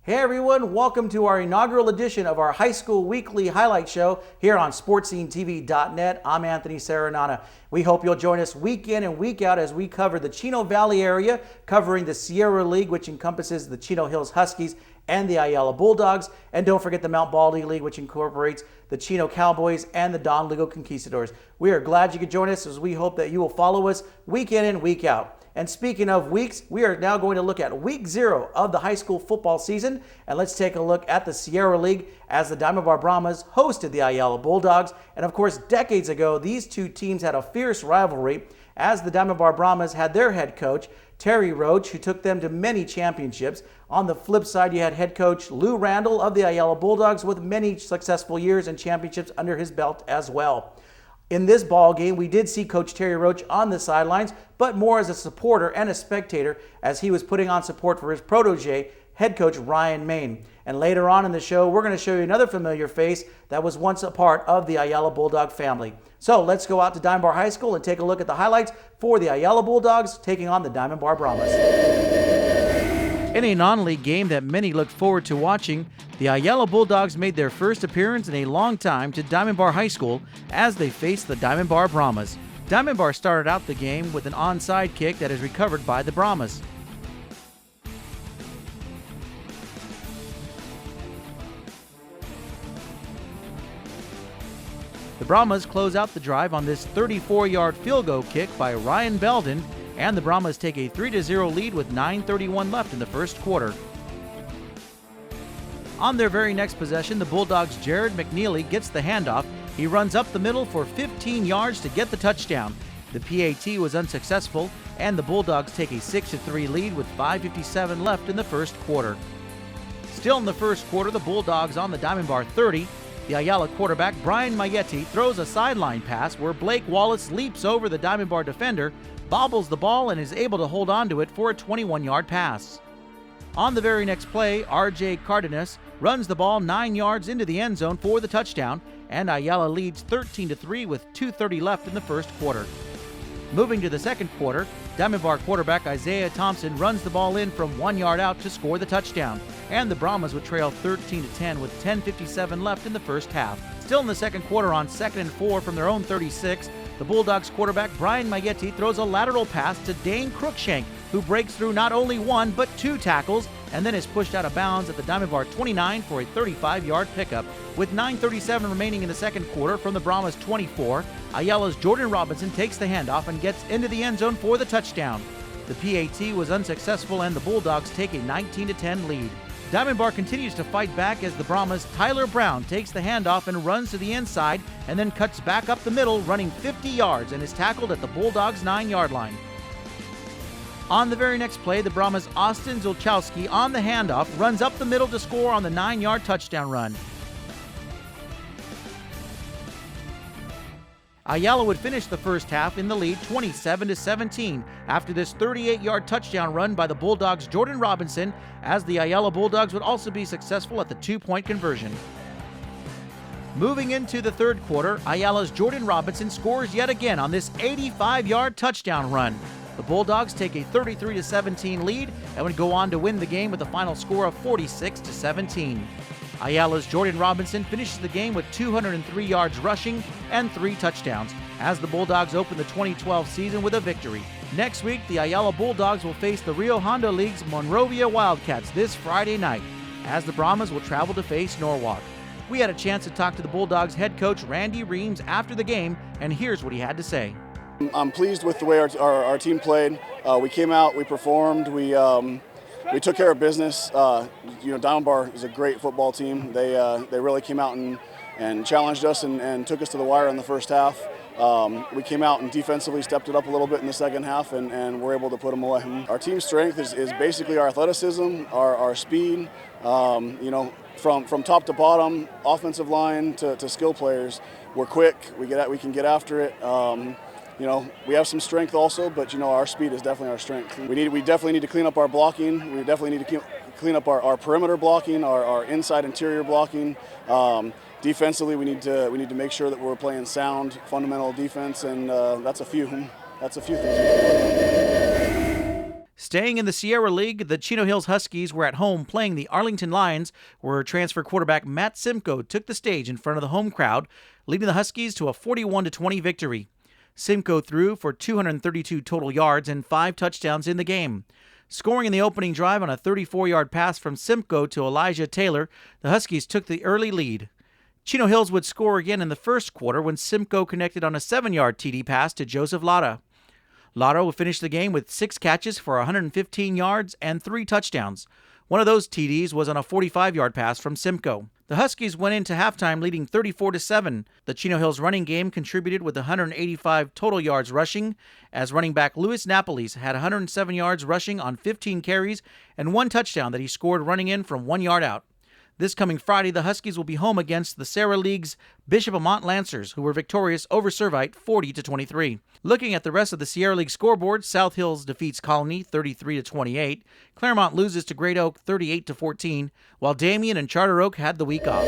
Hey everyone, welcome to our inaugural edition of our high school weekly highlight show here on Sportscenetv.net. I'm Anthony Serenana. We hope you'll join us week in and week out as we cover the Chino Valley area, covering the Sierra League, which encompasses the Chino Hills Huskies and the Ayala Bulldogs. And don't forget the Mount Baldy League, which incorporates the Chino Cowboys and the Don Lugo Conquistadors. We are glad you could join us as we hope that you will follow us week in and week out. And speaking of weeks, we are now going to look at week 0 of the high school football season. And let's take a look at the Sierra League as the Diamond Bar Brahmas hosted the Ayala Bulldogs. And of course, decades ago, these two teams had a fierce rivalry as the Diamond Bar Brahmas had their head coach, Terry Roach, who took them to many championships. On the flip side, you had head coach Lou Randall of the Ayala Bulldogs with many successful years and championships under his belt as well. In this ball game, we did see Coach Terry Roach on the sidelines, but more as a supporter and a spectator as he was putting on support for his protege, head coach Ryan Main. And later on in the show, we're going to show you another familiar face that was once a part of the Ayala Bulldog family. So let's go out to Diamond Bar High School and take a look at the highlights for the Ayala Bulldogs taking on the Diamond Bar Brahmas. In a non-league game that many looked forward to watching, the Ayala Bulldogs made their first appearance in a long time to Diamond Bar High School as they faced the Diamond Bar Brahmas. Diamond Bar started out the game with an onside kick that is recovered by the Brahmas. The Brahmas close out the drive on this 34-yard field goal kick by Ryan Belden, and the Brahmas take a 3-0 lead with 9:31 left in the first quarter. On their very next possession, the Bulldogs' Jared McNeely gets the handoff. He runs up the middle for 15 yards to get the touchdown. The PAT was unsuccessful, and the Bulldogs take a 6-3 lead with 5:57 left in the first quarter. Still in the first quarter, the Bulldogs on the Diamond Bar 30. The Ayala quarterback, Brian Maietti, throws a sideline pass where Blake Wallace leaps over the Diamond Bar defender, bobbles the ball, and is able to hold on to it for a 21-yard pass. On the very next play, RJ Cardenas runs the ball 9 yards into the end zone for the touchdown, and Ayala leads 13-3 with 2:30 left in the first quarter. Moving to the second quarter, Diamond Bar quarterback Isaiah Thompson runs the ball in from 1 yard out to score the touchdown, and the Brahmas would trail 13-10 with 10:57 left in the first half. Still in the second quarter, on 2nd and 4 from their own 36, the Bulldogs quarterback Brian Maietti throws a lateral pass to Dane Crookshank, who breaks through not only 1 but 2 tackles and then is pushed out of bounds at the Diamond Bar 29 for a 35-yard pickup. With 9:37 remaining in the second quarter from the Brahmas 24, Ayala's Jordan Robinson takes the handoff and gets into the end zone for the touchdown. The PAT was unsuccessful and the Bulldogs take a 19-10 lead. Diamond Bar continues to fight back as the Brahmas' Tyler Brown takes the handoff and runs to the inside and then cuts back up the middle, running 50 yards, and is tackled at the Bulldogs' 9-yard line. On the very next play, the Brahmas' Austin Zulchowski on the handoff runs up the middle to score on the 9-yard touchdown run. Ayala would finish the first half in the lead 27-17 after this 38-yard touchdown run by the Bulldogs' Jordan Robinson, as the Ayala Bulldogs would also be successful at the 2-point conversion. Moving into the third quarter, Ayala's Jordan Robinson scores yet again on this 85-yard touchdown run. The Bulldogs take a 33-17 lead and would go on to win the game with a final score of 46-17. Ayala's Jordan Robinson finishes the game with 203 yards rushing and 3 touchdowns as the Bulldogs open the 2012 season with a victory. Next week, the Ayala Bulldogs will face the Rio Hondo League's Monrovia Wildcats this Friday night, as the Brahmas will travel to face Norwalk. We had a chance to talk to the Bulldogs head coach Randy Reams after the game, and here's what he had to say. I'm pleased with the way our team played. We came out, we performed, we took care of business. Diamond Bar is a great football team. They really came out and challenged us and took us to the wire in the first half. We came out and defensively stepped it up a little bit in the second half and were able to put them away. Our team strength is basically our athleticism, our speed. From top to bottom, offensive line to skill players. We're quick. We can get after it. We have some strength also, but our speed is definitely our strength. We definitely need to clean up our blocking. We definitely need to clean up our perimeter blocking, our inside interior blocking. Defensively, we need to make sure that we're playing sound, fundamental defense, and that's a few things. Staying in the Sierra League, the Chino Hills Huskies were at home playing the Arlington Lions, where transfer quarterback Matt Simcoe took the stage in front of the home crowd, leading the Huskies to a 41-20 victory. Simcoe threw for 232 total yards and 5 touchdowns in the game. Scoring in the opening drive on a 34-yard pass from Simcoe to Elijah Taylor, the Huskies took the early lead. Chino Hills would score again in the first quarter when Simcoe connected on a 7-yard TD pass to Joseph Lara. Lara would finish the game with 6 catches for 115 yards and 3 touchdowns. One of those TDs was on a 45-yard pass from Simcoe. The Huskies went into halftime leading 34-7. The Chino Hills running game contributed with 185 total yards rushing, as running back Louis Napolis had 107 yards rushing on 15 carries and 1 touchdown that he scored running in from 1 yard out. This coming Friday, the Huskies will be home against the Sierra League's Bishop Amonte Lancers, who were victorious over Servite 40-23. Looking at the rest of the Sierra League scoreboard, South Hills defeats Colony 33-28. Claremont loses to Great Oak 38-14, while Damien and Charter Oak had the week off.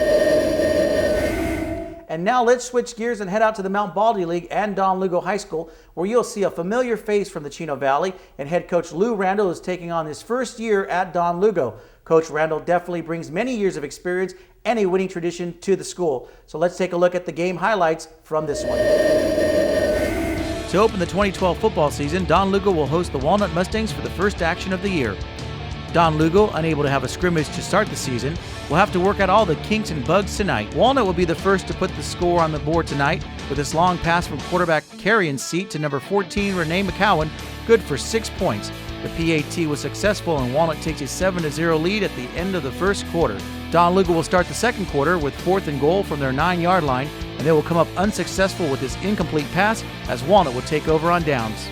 And now let's switch gears and head out to the Mount Baldy League and Don Lugo High School, where you'll see a familiar face from the Chino Valley, and head coach Lou Randall is taking on his first year at Don Lugo. Coach Randall definitely brings many years of experience and a winning tradition to the school. So let's take a look at the game highlights from this one. To open the 2012 football season, Don Lugo will host the Walnut Mustangs for the first action of the year. Don Lugo, unable to have a scrimmage to start the season, will have to work out all the kinks and bugs tonight. Walnut will be the first to put the score on the board tonight with this long pass from quarterback Carrion Seat to number 14 Renee McCowan, good for 6 points. The PAT was successful and Walnut takes a 7-0 lead at the end of the first quarter. Don Lugo will start the second quarter with 4th and goal from their 9-yard line, and they will come up unsuccessful with this incomplete pass as Walnut will take over on downs.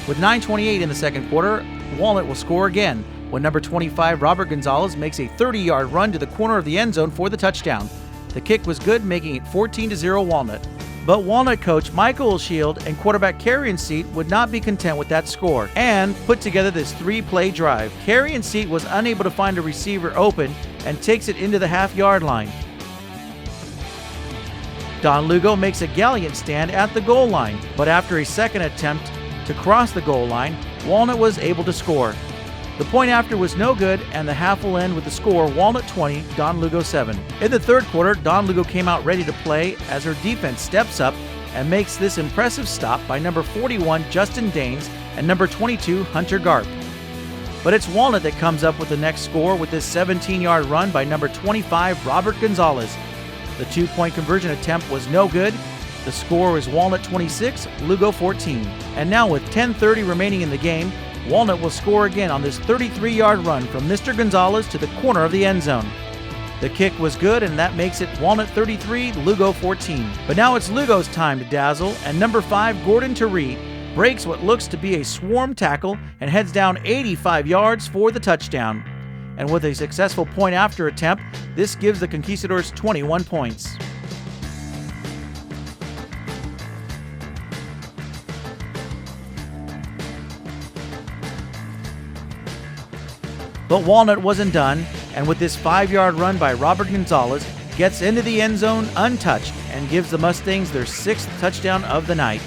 With 9:28 in the second quarter, Walnut will score again when number 25 Robert Gonzalez makes a 30-yard run to the corner of the end zone for the touchdown. The kick was good, making it 14-0 Walnut. But Walnut coach Michael Shield and quarterback Carrion Seat would not be content with that score and put together this 3-play drive. Carrion Seat was unable to find a receiver open and takes it into the half-yard line. Don Lugo makes a gallant stand at the goal line, but after a second attempt to cross the goal line, Walnut was able to score. The point after was no good, and the half will end with the score Walnut 20, Don Lugo 7. In the third quarter, Don Lugo came out ready to play as her defense steps up and makes this impressive stop by number 41 Justin Daines and number 22 Hunter Garp. But it's Walnut that comes up with the next score with this 17-yard run by number 25 Robert Gonzalez. The 2-point conversion attempt was no good. The score is Walnut 26, Lugo 14. And now with 10:30 remaining in the game, Walnut will score again on this 33-yard run from Mr. Gonzalez to the corner of the end zone. The kick was good, and that makes it Walnut 33, Lugo 14. But now it's Lugo's time to dazzle, and number 5 Gordon Teree breaks what looks to be a swarm tackle and heads down 85 yards for the touchdown. And with a successful point after attempt, this gives the Conquistadors 21 points. But Walnut wasn't done, and with this 5-yard run by Robert Gonzalez, gets into the end zone untouched and gives the Mustangs their 6th touchdown of the night.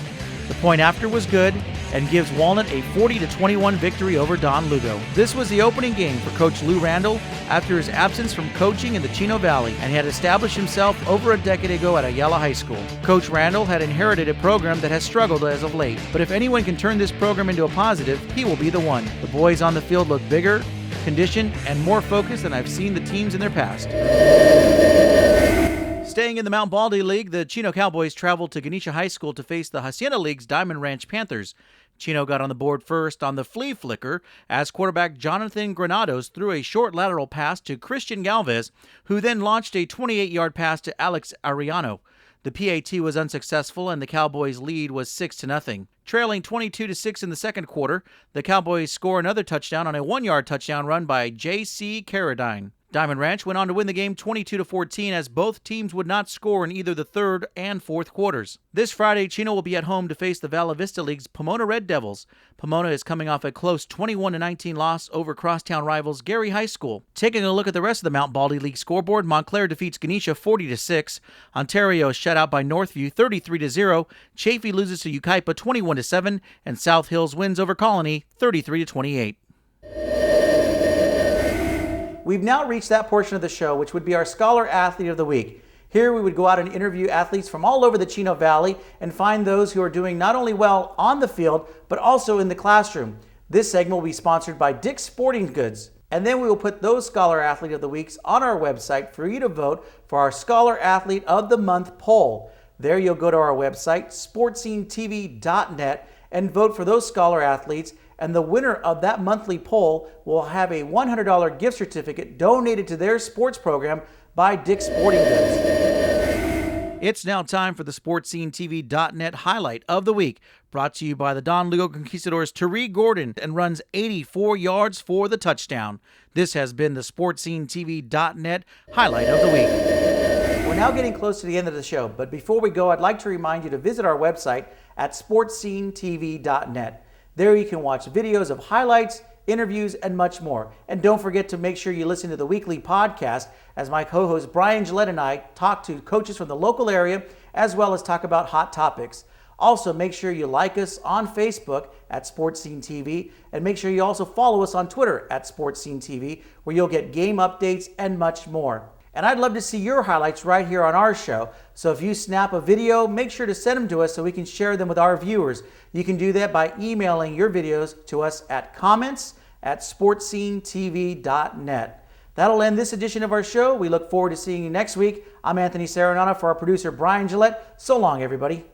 The point after was good and gives Walnut a 40-21 victory over Don Lugo. This was the opening game for Coach Lou Randall after his absence from coaching in the Chino Valley, and he had established himself over a decade ago at Ayala High School. Coach Randall had inherited a program that has struggled as of late, but if anyone can turn this program into a positive, he will be the one. The boys on the field look bigger, conditioned, and more focused than I've seen the teams in their past. Staying in the Mount Baldy League, the Chino Cowboys traveled to Ganesha High School to face the Hacienda League's Diamond Ranch Panthers. Chino got on the board first on the flea flicker as quarterback Jonathan Granados threw a short lateral pass to Christian Galvez, who then launched a 28-yard pass to Alex Ariano. The PAT was unsuccessful, and the Cowboys' lead was 6-0. Trailing 22-6 in the second quarter, the Cowboys score another touchdown on a 1-yard touchdown run by J.C. Carradine. Diamond Ranch went on to win the game 22-14 as both teams would not score in either the third and fourth quarters. This Friday, Chino will be at home to face the Vala Vista League's Pomona Red Devils. Pomona is coming off a close 21-19 loss over crosstown rivals Gary High School. Taking a look at the rest of the Mount Baldy League scoreboard, Montclair defeats Ganesha 40-6. Ontario is shut out by Northview 33-0. Chaffey loses to Yucaipa 21-7, and South Hills wins over Colony 33-28. We've now reached that portion of the show, which would be our Scholar Athlete of the Week. Here we would go out and interview athletes from all over the Chino Valley and find those who are doing not only well on the field, but also in the classroom. This segment will be sponsored by Dick's Sporting Goods. And then we will put those Scholar Athlete of the Weeks on our website for you to vote for our Scholar Athlete of the Month poll. There you'll go to our website, sportscenetv.net, and vote for those Scholar Athletes. And the winner of that monthly poll will have a $100 gift certificate donated to their sports program by Dick's Sporting Goods. It's now time for the Sportscenetv.net highlight of the week, brought to you by the Don Lugo Conquistadors' Tariq Gordon, and runs 84 yards for the touchdown. This has been the Sportscenetv.net highlight of the week. We're now getting close to the end of the show, but before we go, I'd like to remind you to visit our website at sportscenetv.net. There you can watch videos of highlights, interviews, and much more. And don't forget to make sure you listen to the weekly podcast as my co-host Brian Gillette and I talk to coaches from the local area as well as talk about hot topics. Also, make sure you like us on Facebook at Sports Scene TV, and make sure you also follow us on Twitter at Sports Scene TV, where you'll get game updates and much more. And I'd love to see your highlights right here on our show. So if you snap a video, make sure to send them to us so we can share them with our viewers. You can do that by emailing your videos to us at comments@sportscenetv.net. That'll end this edition of our show. We look forward to seeing you next week. I'm Anthony Serenana for our producer Brian Gillette. So long, everybody.